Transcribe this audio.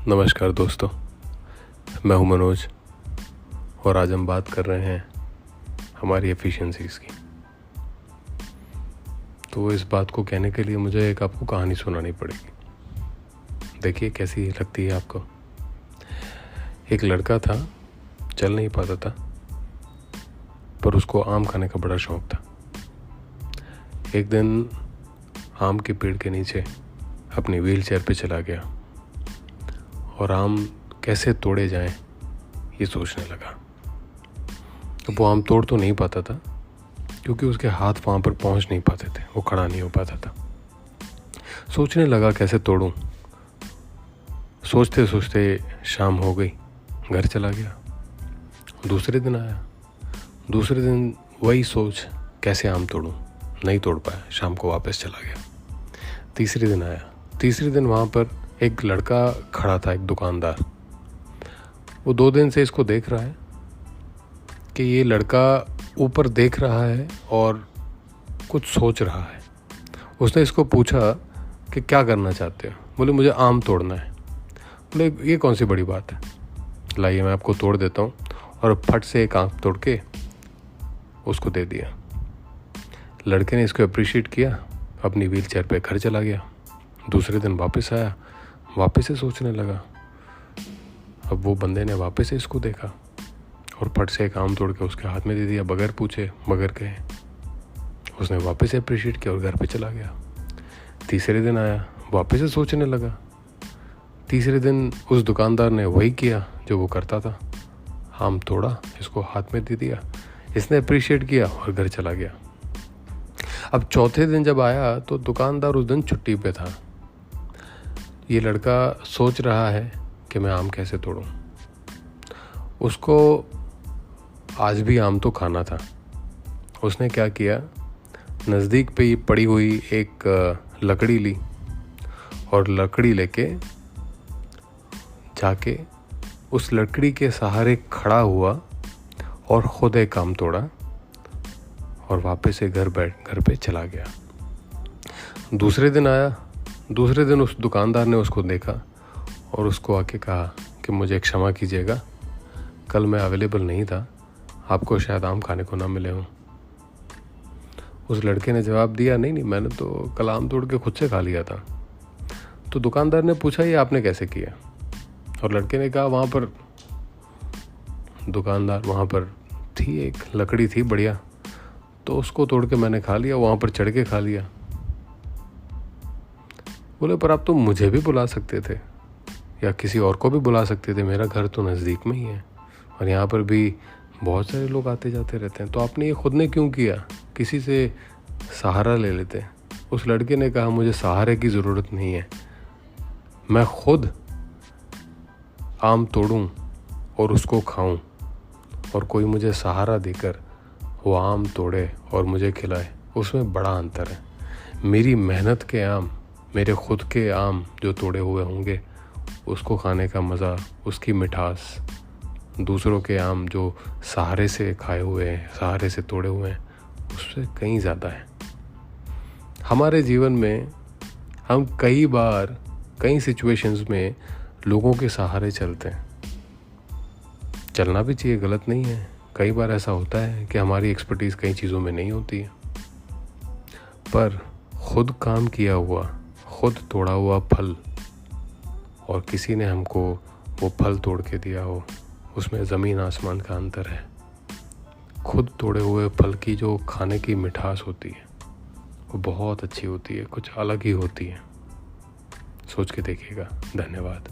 नमस्कार दोस्तों, मैं हूं मनोज और आज हम बात कर रहे हैं हमारी एफिशिएंसीज की। तो इस बात को कहने के लिए मुझे एक आपको कहानी सुनानी पड़ेगी। देखिए कैसी लगती है आपको। एक लड़का था, चल नहीं पाता था, पर उसको आम खाने का बड़ा शौक था। एक दिन आम के पेड़ के नीचे अपनी व्हील चेयर पे चला गया और आम कैसे तोड़े जाएं ये सोचने लगा। अब वो आम तोड़ तो नहीं पाता था क्योंकि उसके हाथ वहाँ पर पहुँच नहीं पाते थे, वो खड़ा नहीं हो पाता था। सोचने लगा कैसे तोड़ूं। सोचते सोचते शाम हो गई, घर चला गया। दूसरे दिन आया, दूसरे दिन वही सोच कैसे आम तोड़ूं, नहीं तोड़ पाया, शाम को वापस चला गया। तीसरे दिन आया, तीसरे दिन वहाँ पर एक लड़का खड़ा था, एक दुकानदार। वो 2 दिन से इसको देख रहा है कि ये लड़का ऊपर देख रहा है और कुछ सोच रहा है। उसने इसको पूछा कि क्या करना चाहते हो? बोले मुझे आम तोड़ना है। बोले ये कौन सी बड़ी बात है, लाइए मैं आपको तोड़ देता हूँ। और फट से एक आम तोड़ के उसको दे दिया। लड़के ने इसको अप्रिशिएट किया, अपनी व्हील चेयर पे घर चला गया। दूसरे दिन वापस आया, वापस से सोचने लगा। अब वो बंदे ने वापस से इसको देखा और फट से एक आम तोड़ के उसके हाथ में दे दिया, बगैर पूछे बगैर कहे। उसने वापस से अप्रिशिएट किया और घर पे चला गया। तीसरे दिन आया, वापस से सोचने लगा। तीसरे दिन उस दुकानदार ने वही किया जो वो करता था, आम तोड़ा, इसको हाथ में दे दिया, इसने अप्रिशिएट किया और घर चला गया। अब चौथे दिन जब आया तो दुकानदार उस दिन छुट्टी पे था। ये लड़का सोच रहा है कि मैं आम कैसे तोड़ूं। उसको आज भी आम तो खाना था। उसने क्या किया, नज़दीक पे ही पड़ी हुई एक लकड़ी ली और लकड़ी लेके जाके उस लकड़ी के सहारे खड़ा हुआ और खुद एक आम तोड़ा और वापस से घर पे चला गया। दूसरे दिन आया, दूसरे दिन उस दुकानदार ने उसको देखा और उसको आके कहा कि मुझे क्षमा कीजिएगा, कल मैं अवेलेबल नहीं था, आपको शायद आम खाने को ना मिले हों। उस लड़के ने जवाब दिया, नहीं मैंने तो कल आम तोड़ के खुद से खा लिया था। तो दुकानदार ने पूछा ये आपने कैसे किया? और लड़के ने कहा वहाँ पर दुकानदार वहाँ पर थी, एक लकड़ी थी बढ़िया, तो उसको तोड़ के मैंने खा लिया, वहाँ पर चढ़ के खा लिया। बोले पर आप तो मुझे भी बुला सकते थे या किसी और को भी बुला सकते थे, मेरा घर तो नज़दीक में ही है और यहाँ पर भी बहुत सारे लोग आते जाते रहते हैं, तो आपने ये खुद ने क्यों किया? किसी से सहारा ले लेते। उस लड़के ने कहा मुझे सहारे की ज़रूरत नहीं है, मैं खुद आम तोड़ूं और उसको खाऊं और कोई मुझे सहारा देकर वो आम तोड़े और मुझे खिलाए, उसमें बड़ा अंतर है। मेरी मेहनत के आम, मेरे खुद के आम जो तोड़े हुए होंगे, उसको खाने का मज़ा, उसकी मिठास, दूसरों के आम जो सहारे से खाए हुए हैं, सहारे से तोड़े हुए हैं, उससे कहीं ज़्यादा है। हमारे जीवन में हम कई बार कई सिचुएशंस में लोगों के सहारे चलते हैं। चलना भी चाहिए, गलत नहीं है। कई बार ऐसा होता है कि हमारी एक्सपर्टीज़ कई चीज़ों में नहीं होती है, पर खुद काम किया हुआ, खुद तोड़ा हुआ फल और किसी ने हमको वो फल तोड़ के दिया हो, उसमें ज़मीन आसमान का अंतर है। खुद तोड़े हुए फल की जो खाने की मिठास होती है वो बहुत अच्छी होती है, कुछ अलग ही होती है। सोच के देखिएगा। धन्यवाद।